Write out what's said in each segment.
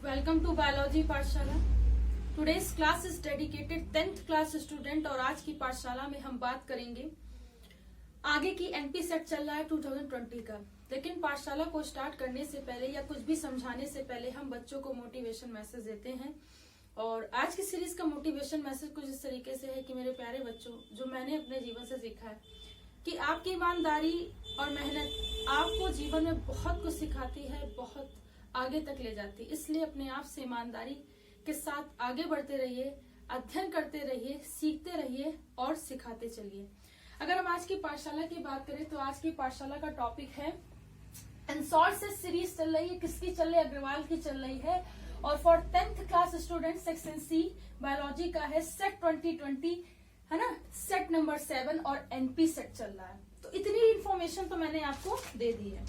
Welcome to biology पाठशाला। Today's class is dedicated 10th class student और आज की पाठशाला में हम बात करेंगे आगे की एनपी सेट चल रहा है 2020 का। लेकिन पाठशाला को स्टार्ट करने से पहले या कुछ भी समझाने से पहले हम बच्चों को मोटिवेशन मैसेज देते हैं। और आज की सीरीज का मोटिवेशन मैसेज कुछ इस तरीके से है कि मेरे प्यारे बच्चों, जो मैंने अपने जीवन से सीखा है कि आपकी ईमानदारी और मेहनत आपको जीवन में बहुत कुछ सिखाती है, बहुत आगे तक ले जाती है। इसलिए अपने आप से ईमानदारी के साथ आगे बढ़ते रहिए, अध्ययन करते रहिए, सीखते रहिए और सिखाते चलिए। अगर हम आज की पाठशाला की बात करें तो आज की पाठशाला का टॉपिक है एनसॉर्ट से सीरीज चल रही है। किसकी चल रही है? अग्रवाल की चल रही है। और for 10th class student section C biology का है सेट 2020, है ना, सेट नंबर 7 और एनपी सेट चल रहा है। तो इतनी इंफॉर्मेशन तो मैंने आपको दे दी है।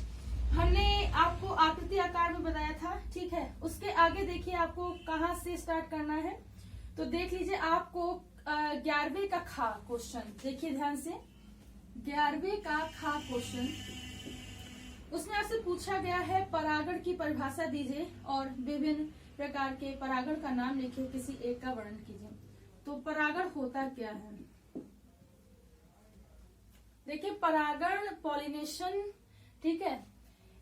हमने आपको आकृति आकार में बताया था, ठीक है। उसके आगे देखिए आपको कहाँ से स्टार्ट करना है। तो देख लीजिए, आपको 11वें का खा क्वेश्चन देखिए ध्यान से। 11वें का खा क्वेश्चन, उसमें आपसे पूछा गया है परागण की परिभाषा दीजिए और विभिन्न प्रकार के परागण का नाम लिखिए, किसी एक का वर्णन कीजिए। तो परागण होता क्या है? देखिए, परागण पॉलिनेशन, ठीक है,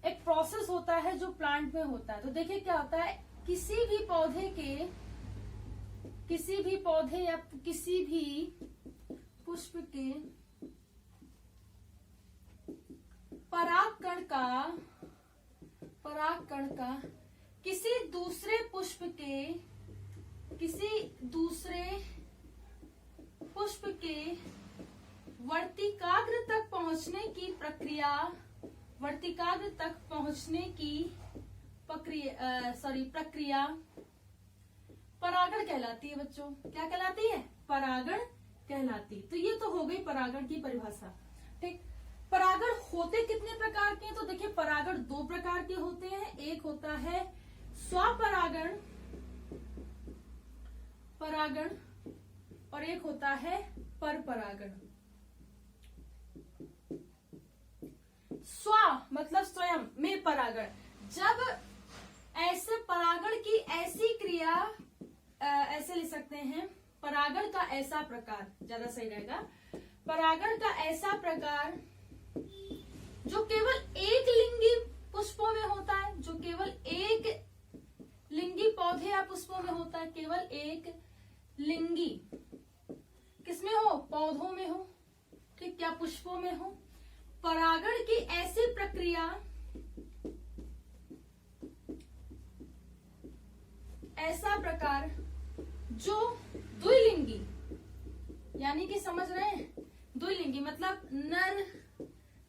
एक प्रोसेस होता है जो प्लांट में होता है। तो देखिए क्या होता है, किसी भी पौधे या किसी भी पुष्प के परागकण का किसी दूसरे पुष्प के वर्तिकाग्र तक पहुंचने की प्रक्रिया परागण कहलाती है बच्चों। क्या कहलाती है? परागण कहलाती। तो ये तो हो गई परागण की परिभाषा, ठीक। परागण होते कितने प्रकार के हैं? तो देखिए, परागण 2 प्रकार के होते हैं। एक होता है स्वपरागण और एक होता है परपरागण। स्व मतलब स्वयं में परागण। जब ऐसे परागण की ऐसी क्रिया, ऐसे लिख सकते हैं, परागण का ऐसा प्रकार ज्यादा सही रहेगा। परागण का ऐसा प्रकार जो केवल एक लिंगी पुष्पों में होता है, जो केवल एक लिंगी पौधे या पुष्पों में होता है, केवल एक लिंगी किसमें हो? पौधों में हो, ठीक, क्या पुष्पों में हो। परागण की ऐसी प्रक्रिया, ऐसा प्रकार जो द्विलिंगी, यानी कि समझ रहे हैं, द्विलिंगी मतलब नर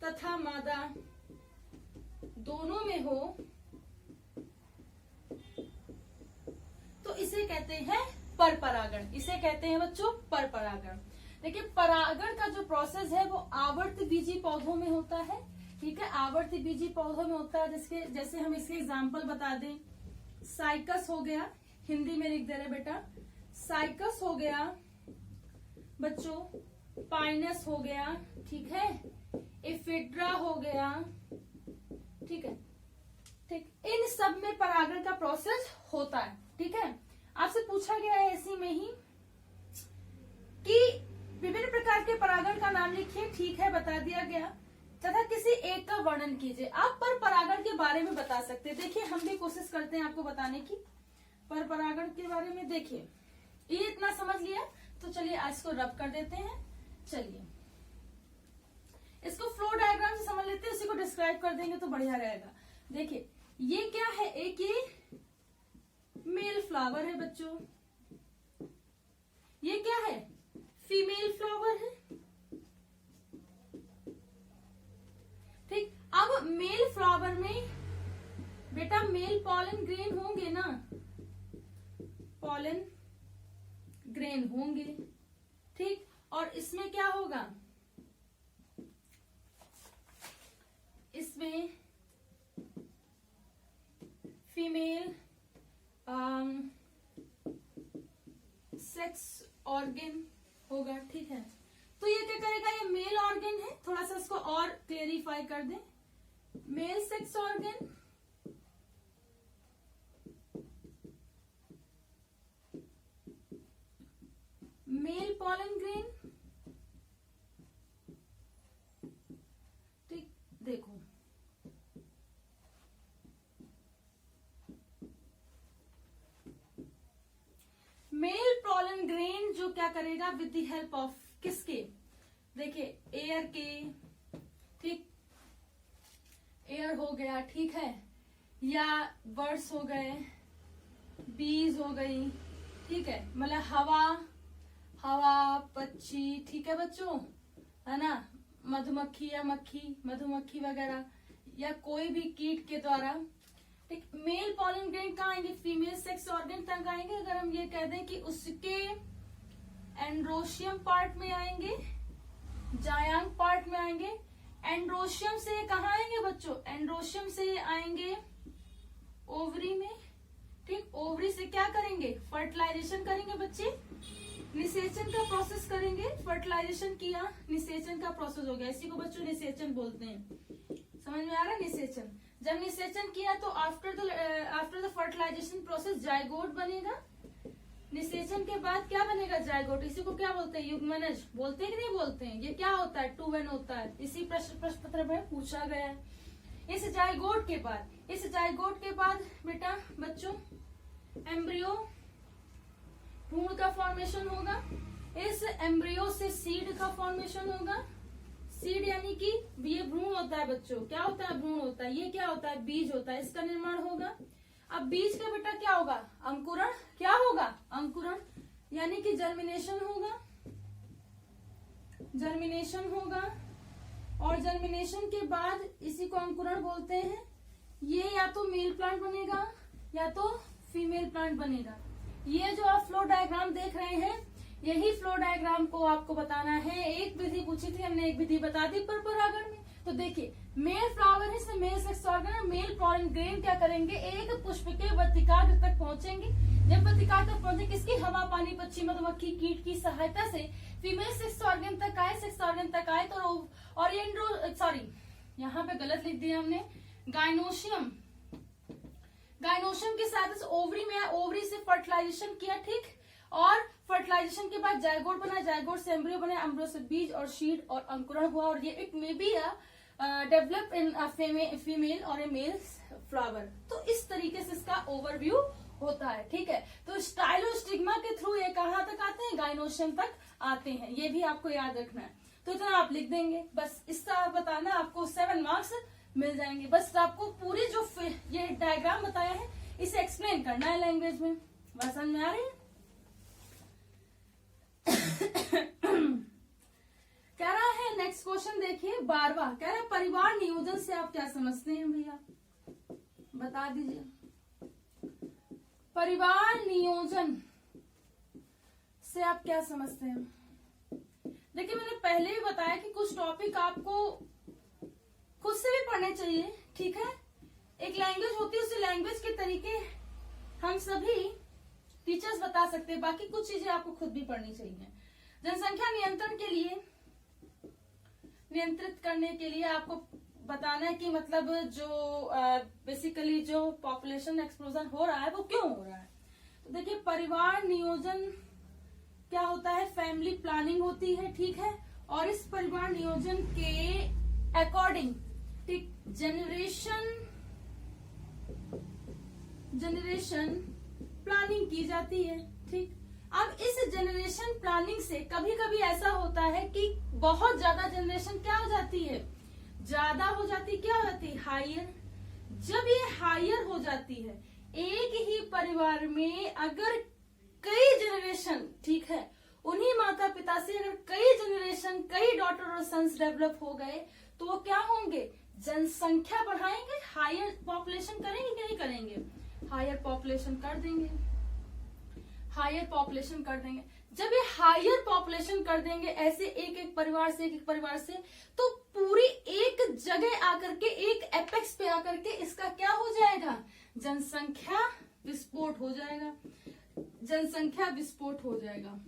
तथा मादा दोनों में हो, तो इसे कहते हैं परपरागण। इसे कहते हैं बच्चों परपरागण। देखिए, परागण का जो प्रोसेस है वो आवर्त बीजी पौधों में होता है, ठीक है। आवर्त बीजी पौधों में होता है, जैसे हम इसके एग्जाम्पल बता दें। साइकस हो गया, हिंदी में लिख दे रहे बेटा, साइकस हो गया बच्चों, पाइनस हो गया, ठीक है, एफिड्रा हो गया, ठीक है, ठीक। इन सब में परागण का प्रोसेस होता है, ठीक है। आपसे पूछा गया है इसी में ही कि विभिन्न प्रकार के परागण का नाम लिखिए, ठीक है, बता दिया गया, तथा किसी एक का वर्णन कीजिए। आप पर परागण के बारे में बता सकते हैं। देखिए, हम भी कोशिश करते हैं आपको बताने की पर परागण के बारे में। देखिए, ये इतना समझ लिया, तो चलिए आज इसको रब कर देते हैं। चलिए इसको फ्लो डायग्राम से समझ लेते हैं, इसी को डिस्क्राइब कर देंगे तो बढ़िया रहेगा। देखिए, ये क्या है? एक ये मेल फ्लावर है बच्चों, ये क्या है? फीमेल फ्लावर है, ठीक। अब मेल फ्लावर में बेटा मेल पॉलन ग्रेन होंगे ना, पॉलन ग्रेन होंगे, ठीक। और इसमें क्या होगा? इसमें फीमेल सेक्स ऑर्गन होगा, ठीक है। तो ये क्या करेगा? ये मेल ऑर्गन है, थोड़ा सा इसको और क्लेरिफाई कर दें। Mail sex organ male pollen grain, ठीक, देखो मेल पॉलन ग्रेन जो क्या करेगा विद द हेल्प ऑफ किसके, देखिए एयर के, ठीक, एयर हो गया, ठीक है, या बर्ड्स हो गए, बीज हो गई, ठीक है, मतलब हवा, हवा, पक्षी, ठीक है बच्चों, है ना, मधुमक्खी या मक्खी, मधुमक्खी वगैरह, या कोई भी कीट के द्वारा, ठीक। मेल पॉलन ग्रेन कहाँ आएंगे, फीमेल सेक्स ऑर्गन तक आएंगे। अगर हम ये कह दें कि उसके एंड्रोशियम पार्ट में आएंगे, जायांग पार्ट में आएंगे। एंड्रोशियम से कहाँ आएंगे बच्चों, एंड्रोशियम से आएंगे ओवरी में, ठीक। ओवरी से क्या करेंगे, फर्टिलाइजेशन करेंगे बच्चे, निषेचन का प्रोसेस करेंगे। फर्टिलाइजेशन किया, निषेचन का प्रोसेस हो गया, इसी को बच्चों निषेचन बोलते हैं। समझ में आ रहा है निषेचन। जब निषेचन किया तो after the fertilisation process zygote बनेगा। निषेचन के बाद क्या बनेगा, जायगोट। इसी को क्या बोलते हैं, युग्मनज बोलते हैं कि नहीं बोलते हैं। ये क्या होता है, 2 n होता है। इसी प्रश्न पत्र में पूछा गया है। इस जायगोट के बाद बेटा बच्चों एम्ब्रियो, भ्रूण का फॉर्मेशन होगा। इस एम्ब्रियो से सीड का फॉर्मेशन होगा। सीड यानी कि ये भ्रूण होता है बच्चों, क्या होता है, भ्रूण होता है। ये क्या होता है, बीज होता है, इसका निर्माण होगा। अब बीज का बेटा क्या होगा, अंकुरण, क्या होगा, अंकुरण, यानी कि जर्मिनेशन होगा, जर्मिनेशन होगा। और जर्मिनेशन के बाद इसी को अंकुरण बोलते हैं। ये या तो मेल प्लांट बनेगा या तो फीमेल प्लांट बनेगा। ये जो आप फ्लो डायग्राम देख रहे हैं, यही फ्लो डायग्राम को आपको बताना है। एक विधि पूछी थी हमने, एक विधि बता दी पर परागण में। तो देखिए मेल फ्लावर है, male sex organ, male pollen grain क्या करेंगे, एक पुष्प के वतिकाग्र तक पहुंचेंगे। जब वतिकाग्र तक पहुंचे, किसकी, हवा, पानी, पक्षी, मधुमक्खी, कीट की सहायता से फीमेल सेक्स ऑर्गन तक आए, सेक्स ऑर्गन तक आए तो और यहाँ पे गलत लिख दिया हमने, गायनोशियम, गायनोशियम के साथ ओवरी में, ओवरी से फर्टिलाइजेशन किया, ठीक। और फर्टिलाइजेशन के बाद जायगोट बना, जायगोट से एम्ब्रियो बना, एम्ब्रियो से बीज और शीड और अंकुरण हुआ। और ये it may be develop in female और ए मेल फ्लावर। तो इस तरीके से इसका ओवरव्यू होता है, ठीक है। तो स्टाइलोस्टिग्मा के थ्रू ये कहाँ तक आते हैं, गायनोशियम तक आते हैं। ये भी आपको याद रखना है। तो इतना आप लिख देंगे, बस इसका बताना, आपको 7 मार्क्स मिल जाएंगे। बस आपको पूरी जो ये डायग्राम बताया है इसे एक्सप्लेन करना है लैंग्वेज में। बात समझ में आ रही है। कह रहा है नेक्स्ट क्वेश्चन देखिए 12वां, कह रहा है परिवार नियोजन से आप क्या समझते हैं भैया, बता दीजिए। परिवार नियोजन से आप क्या समझते हैं। देखिए मैंने पहले भी बताया कि कुछ टॉपिक आपको खुद से भी पढ़ने चाहिए, ठीक है। एक लैंग्वेज होती है, उसी लैंग्वेज के तरीके हम सभी टीचर्स बता सकते हैं, बाकी कुछ चीजें आपको खुद भी पढ़नी चाहिए। जनसंख्या नियंत्रण के लिए, नियंत्रित करने के लिए आपको बताना है कि मतलब जो बेसिकली जो पॉपुलेशन एक्सप्लोजन हो रहा है वो क्यों हो रहा है। तो देखिए परिवार नियोजन क्या होता है, फैमिली प्लानिंग होती है, ठीक है। और इस परिवार नियोजन के अकॉर्डिंग, ठीक, जनरेशन प्लानिंग की जाती है, ठीक। अब इस जनरेशन प्लानिंग से कभी कभी ऐसा होता है कि बहुत ज्यादा जनरेशन क्या हो जाती है, ज्यादा हो जाती, क्या हो जाती है, हायर। जब ये हायर हो जाती है, एक ही परिवार में अगर कई जनरेशन, ठीक है, उन्हीं माता पिता से अगर कई जनरेशन, कई डॉटर और सन्स डेवलप हो गए तो वो क्या होंगे, जनसंख्या बढ़ाएंगे, हायर पॉपुलेशन करेंगे कि नहीं करेंगे, हायर पॉपुलेशन कर देंगे, हायर पॉपुलेशन कर देंगे। जब ये हायर पॉपुलेशन कर देंगे ऐसे एक एक परिवार से, तो पूरी एक जगह आकर के, एक एपेक्स पे आकर के इसका क्या हो जाएगा, जनसंख्या विस्फोट हो जाएगा, जनसंख्या विस्फोट हो जाएगा।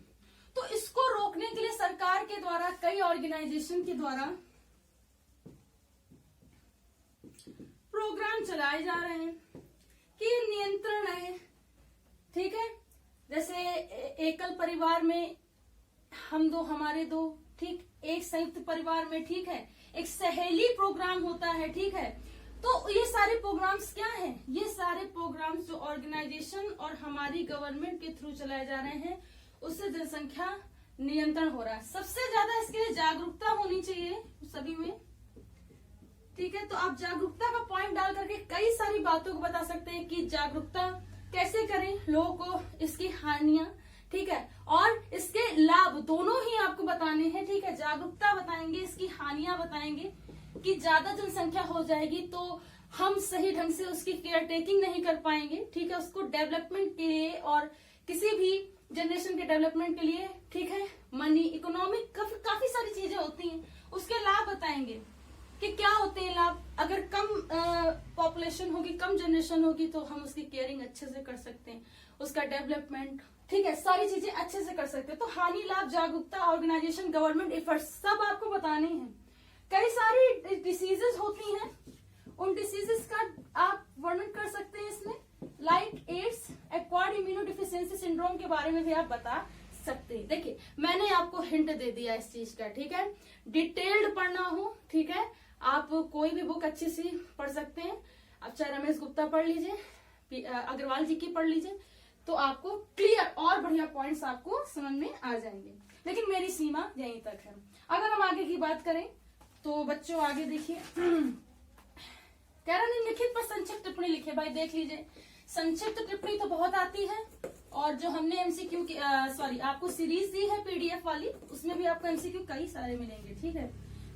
तो इसको रोकने के लिए सरकार के द्वारा, कई ऑर्गेनाइजेशन के द्वारा प्रोग्राम चलाए जा रहे हैं कि नियंत्रण है, ठीक है। जैसे एकल परिवार में हम दो हमारे दो, ठीक, एक संयुक्त परिवार में, ठीक है, एक सहेली प्रोग्राम होता है, ठीक है। तो ये सारे प्रोग्राम्स क्या हैं? ये सारे प्रोग्राम्स जो ऑर्गेनाइजेशन और हमारी गवर्नमेंट के थ्रू चलाए जा रहे हैं, उससे जनसंख्या नियंत्रण हो रहा है। सबसे ज्यादा इसके लिए जागरूकता होनी चाहिए सभी में, ठीक है। तो आप जागरूकता का पॉइंट डाल करके कई सारी बातों को बता सकते हैं कि जागरूकता कैसे करें लोगों को, इसकी हानियां, ठीक है, और इसके लाभ दोनों ही आपको बताने हैं, ठीक है। जागरूकता बताएंगे, इसकी हानियां बताएंगे कि ज्यादा जनसंख्या हो जाएगी तो हम सही ढंग से उसकी केयर टेकिंग नहीं कर पाएंगे, ठीक है। उसको डेवलपमेंट के लिए और किसी भी जनरेशन के डेवलपमेंट के लिए, ठीक है, मनी, इकोनॉमिक, काफी सारी चीजें होती हैं। उसके लाभ बताएंगे कि क्या होते हैं लाभ। अगर कम पॉपुलेशन होगी, कम जनरेशन होगी तो हम उसकी केयरिंग अच्छे से कर सकते हैं, उसका डेवलपमेंट, ठीक है, सारी चीजें अच्छे से कर सकते हैं। तो हानि, लाभ, जागरूकता, ऑर्गेनाइजेशन, गवर्नमेंट एफर्ट्स सब आपको बताने हैं। कई सारी डिसीजेस होती हैं, उन डिसीजेस का आप वर्णन कर सकते हैं इसमें, like AIDS, acquired immunodeficiency syndrome के बारे में भी आप बता सकते हैं। देखिए मैंने आपको हिंट दे दिया इस चीज का, ठीक है। डिटेल्ड पढ़ना हो, ठीक है, आप कोई भी बुक अच्छी सी पढ़ सकते हैं। आप चाहे रमेश गुप्ता पढ़ लीजिए, अग्रवाल जी की पढ़ लीजिए, तो आपको क्लियर और बढ़िया पॉइंट्स आपको समझ में आ जाएंगे। लेकिन मेरी सीमा यहीं तक है। अगर हम आगे की बात करें तो बच्चों आगे देखिए, कह रहा नहीं लिखित पर संक्षिप्त टिप्पणी लिखे। भाई देख लीजिए, संक्षिप्त टिप्पणी तो बहुत आती है, और जो हमने एमसीक्यू की आपको सीरीज दी है पीडीएफ वाली, उसमें भी आपको एमसीक्यू कई सारे मिलेंगे, ठीक है।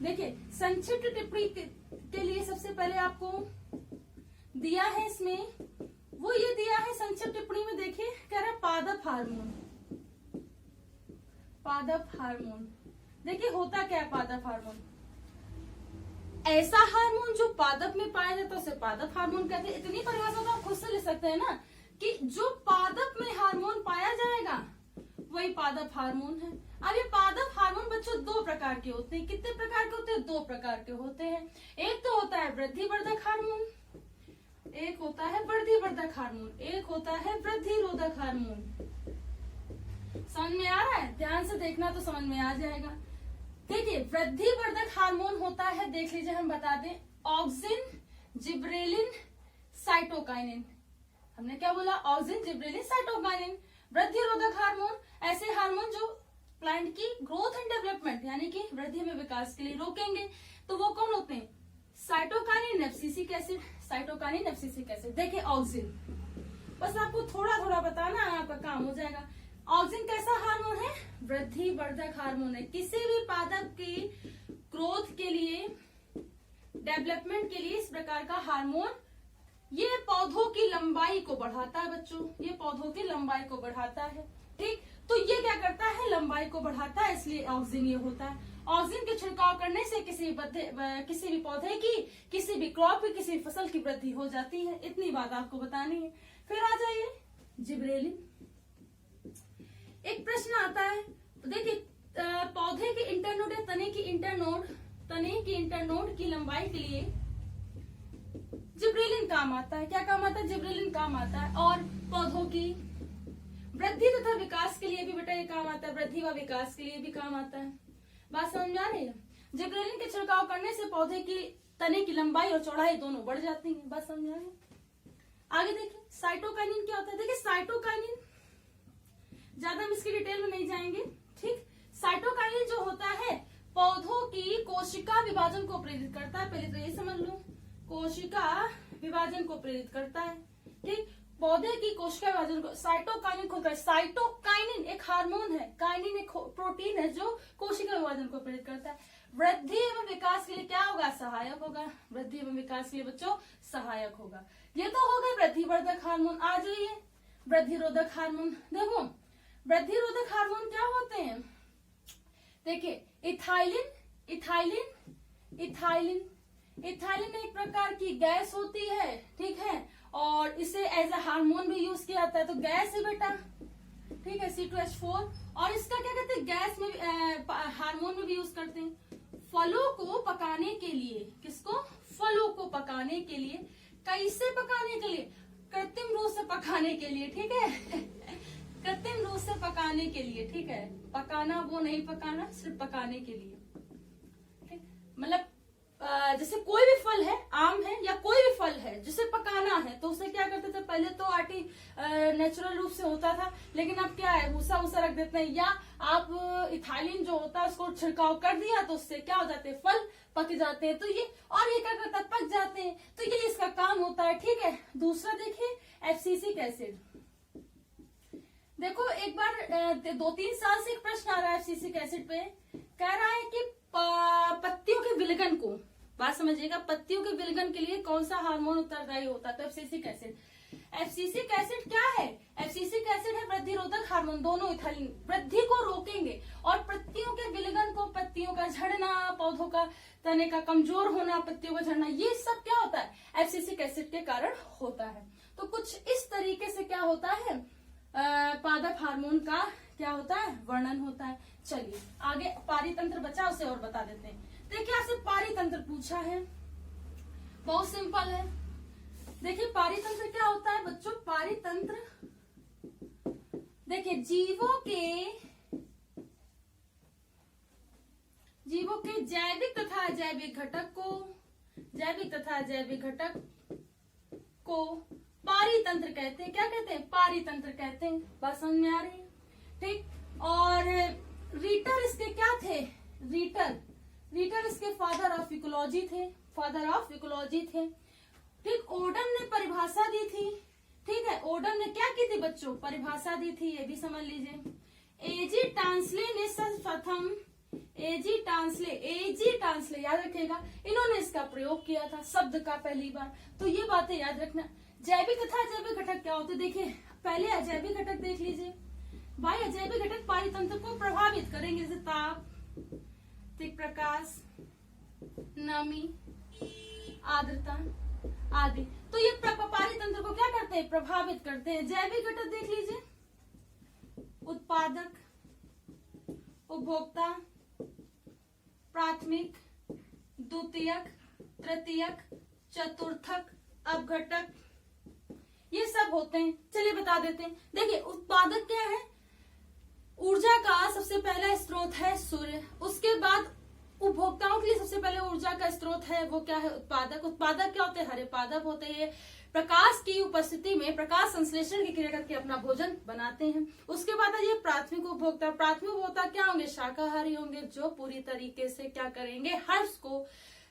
देखिए संक्षिप्त टिप्पणी के लिए सबसे पहले आपको दिया है इसमें, वो ये दिया है संक्षिप्त टिप्पणी में, देखिए कह रहा है पादप हार्मोन। पादप हार्मोन, देखिए होता क्या है पादप हार्मोन? ऐसा हार्मोन जो पादप में पाया जाता है उसे पादप हार्मोन कहते हैं। इतनी परिभाषा तो आप खुद से ले सकते हैं ना, कि जो पादप में हार्मोन पाया जाएगा वही पादप हार्मोन है। अब ये पादप हार्मोन बच्चों दो प्रकार के होते हैं। कितने प्रकार के होते हैं? दो प्रकार के होते हैं। एक तो होता है वृद्धिवर्धक हार्मोन, एक होता है वृद्धिवर्धक हार्मोन, एक होता है वृद्धिरोधक हार्मोन। समझ में आ रहा है? ध्यान से देखना तो समझ में आ जाएगा। देखिए वृद्धिवर्धक हार्मोन होता है, देख लीजिए हम बता दें, ऑक्सिन, जिब्रेलिन, साइटोकाइनिन। हमने क्या बोला? Auxin, gibberellin, cytokinin. वृद्धिरोधक हार्मोन ऐसे हार्मोन जो प्लांट की ग्रोथ एंड डेवलपमेंट यानी कि वृद्धि में विकास के लिए रोकेंगे। तो वो कौन होते हैं? Cytokinin, abscisic acid, cytokinin, abscisic acid. देखिए ऑक्सिन, बस आपको थोड़ा थोड़ा बताना, आपका काम हो जाएगा। ऑक्सिन कैसा हार्मोन है? वृद्धिवर्धक हार्मोन है। किसी भी पादप की ग्रोथ के लिए, डेवलपमेंट के लिए इस प्रकार का हार्मोन, ये पौधों की लंबाई को बढ़ाता है बच्चों, ये पौधों की लंबाई को बढ़ाता है, ठीक। तो ये क्या करता है? लंबाई को बढ़ाता है, इसलिए ऑक्सिन ये होता है। ऑक्सिन के छिड़काव करने से किसी भी पौधे की, किसी भी क्रॉप की, किसी भी फसल की वृद्धि हो जाती है। इतनी बात आपको बतानी है। फिर आ जाइए जिब्रेलिन। एक प्रश्न आता है, देखिए पौधे के इंटरनोड या तने की इंटरनोड की लंबाई के लिए जिब्रेलिन काम आता है। क्या काम आता है? जिब्रेलिन काम आता है। और पौधों की वृद्धि तथा विकास के लिए भी बेटा ये काम आता है, वृद्धि व विकास के लिए भी काम आता है। बात समझ में आ रही है? जिब्रेलिन के छिड़काव करने से पौधे की तने की लंबाई और चौड़ाई दोनों बढ़ जाती है। बात समझ आ रही है? आगे देखिए साइटोकाइनिन क्या होता है। देखिए साइटोकाइनिन, ज्यादा हम इसकी डिटेल में नहीं जाएंगे, ठीक। साइटोकाइनिन जो होता है पौधों की कोशिका विभाजन को प्रेरित करता है। पहले तो ये समझ लो, कोशिका विभाजन को प्रेरित करता है, ठीक। पौधे की कोशिका विभाजन को साइटोकाइनिन खोलता है। साइटोकाइनिन एक हार्मोन है, काइनिन एक प्रोटीन है जो कोशिका विभाजन को प्रेरित करता है। वृद्धि एवं विकास के लिए क्या होगा? सहायक होगा। वृद्धि एवं विकास के लिए बच्चों सहायक होगा। ये तो हो गए वृद्धिवर्धक हार्मोन। आ जाइए वृद्धिरोधक हार्मोन। देखो वृद्धिरोधक हार्मोन क्या होते हैं? देखिए इथाइलिन एक प्रकार की गैस होती है, ठीक है, और इसे एज ए हार्मोन भी यूज किया जाता है। तो गैस है बेटा, ठीक है, C2H4। और इसका क्या कहते हैं? गैस में हार्मोन में भी यूज करते हैं। फलों को पकाने के लिए, किसको? फलों को पकाने के लिए। कैसे पकाने के लिए? कृत्रिम रूप से पकाने के लिए, ठीक है। कृत्रिम रूप से पकाने के लिए, ठीक है। पकाना वो नहीं पकाना, सिर्फ पकाने के लिए। ठीक, मतलब जैसे कोई भी फल है, आम है या कोई भी फल है जिसे पकाना है, तो उसे क्या करते थे, पहले तो आटी नेचुरल रूप से होता था, लेकिन अब क्या है, भूसा वूसा रख देते हैं, या आप इथाइलिन जो होता है उसको छिड़काव कर दिया तो उससे क्या हो जाते हैं, फल पक जाते हैं। तो ये और ये क्या करता है, पक जाते हैं, तो ये इसका काम होता है। ठीक है, दूसरा देखिए एब्सिसिक एसिड। देखो एक बार 2-3 साल से एक प्रश्न आ रहा है एब्सिसिक एसिड पे, कह रहा है कि पत्तियों के विलगन को, बात समझिएगा, पत्तियों के विलगन के लिए कौन सा हार्मोन उत्तरदायी होता है, तो एब्सिसिक एसिड। एब्सिसिक एसिड क्या है, एब्सिसिक एसिड है वृद्धिरोधक हार्मोन, दोनों इथाइलिन वृद्धि को रोकेंगे, और पत्तियों के विलगन को, पत्तियों का झड़ना, पौधों का तने का कमजोर होना, पत्तियों का झड़ना, ये सब क्या होता है, एब्सिसिक एसिड के कारण होता है। तो कुछ इस तरीके से क्या होता है, पादप हार्मोन का क्या होता है, वर्णन होता है। चलिए आगे पारितंत्र बचा, उसे और बता देते हैं। देखिए आपसे पारितंत्र पूछा है, बहुत सिंपल है। देखिए पारितंत्र क्या होता है बच्चों, पारितंत्र देखिए जीवों के जैविक तथा अजैविक घटक को पारितंत्र कहते हैं। क्या कहते हैं, पारितंत्र कहते हैं। बात समझ में आ रही है? ठीक, और रीटर इसके क्या थे, रीटर इसके फादर ऑफ इकोलॉजी थे। ठीक, ओडम ने परिभाषा दी थी। ठीक है, ओडम ने क्या की थी बच्चों, परिभाषा दी थी, ये भी समझ लीजिए। एजी टांसले ने सर्वप्रथम, एजी टांसले याद रखिएगा, इन्होंने इसका प्रयोग किया था शब्द का पहली बार। तो ये बातें याद रखना। जैविक तथा अजैविक घटक क्या होते, देखिए पहले अजैविक घटक देख लीजिए भाई। अजैविक घटक पारितंत्र को प्रभावित करेंगे, जैसे ताप, तीव्र प्रकाश, नमी, आर्द्रता आदि। तो ये पारितंत्र को क्या करते हैं, प्रभावित करते हैं। जैविक घटक देख लीजिए, उत्पादक, उपभोक्ता, प्राथमिक, द्वितीयक, तृतीयक, चतुर्थक, अपघटक, ये सब होते हैं। चलिए बता देते हैं। देखिए उत्पादक क्या है, ऊर्जा का सबसे पहला स्रोत है सूर्य, उसके बाद उपभोक्ताओं के लिए सबसे पहले ऊर्जा का स्रोत है वो क्या है, उत्पादक। उत्पादक क्या होते हैं, हरे पादप होते हैं, प्रकाश की उपस्थिति में प्रकाश संश्लेषण की क्रिया करके अपना भोजन बनाते हैं। उसके बाद ये प्राथमिक उपभोक्ता। प्राथमिक उपभोक्ता क्या होंगे, शाकाहारी होंगे, जो पूरी तरीके से क्या करेंगे, हर्ष को,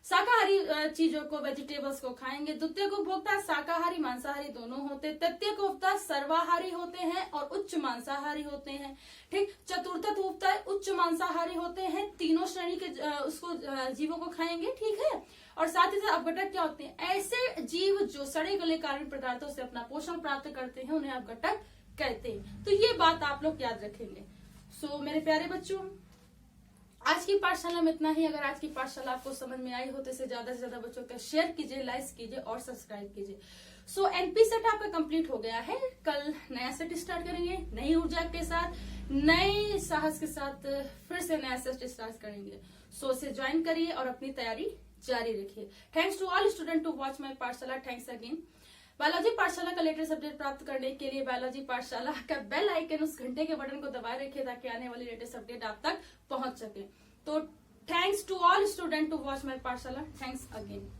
शाकाहारी चीजों को, वेजिटेबल्स को खाएंगे। द्वितीय उपभोक्ता शाकाहारी मांसाहारी दोनों होते हैं। तृतीय उपभोक्ता सर्वाहारी होते हैं और उच्च मांसाहारी होते हैं। ठीक, चतुर्थ उपभोक्ता उच्च मांसाहारी होते हैं, तीनों श्रेणी के उसको जीवों को खाएंगे। ठीक है, और साथ ही साथ अपघटक क्या होते हैं, ऐसे जीव जो सड़े गले कार्बनिक पदार्थों से अपना पोषण प्राप्त करते हैं, उन्हें अपघटक कहते हैं। तो ये बात आप लोग याद रखेंगे। सो मेरे प्यारे बच्चों, आज की पाठशाला में इतना ही। अगर आज की पाठशाला आपको समझ में आई हो तो इसे ज्यादा से ज्यादा बच्चों का शेयर कीजिए, लाइक कीजिए और सब्सक्राइब कीजिए। सो एनपी सेट आपका कंप्लीट हो गया है। कल नया सेट स्टार्ट करेंगे, नई ऊर्जा के साथ, नए साहस के साथ फिर से नया सेट स्टार्ट करेंगे। सो इसे ज्वाइन करिए और अपनी तैयारी जारी रखिए। Thanks to all student to watch my Pathshala. Thanks again. Biology पाठशाला का लेटेस्ट अपडेट प्राप्त करने के लिए बायोलॉजी पाठशाला का बेल आइकन, उस घंटे के बटन को दबाए रखिए ताकि आने वाली लेटेस्ट अपडेट आप तक पहुंच सके। तो thanks to all student to watch my Pathshala. Thanks again.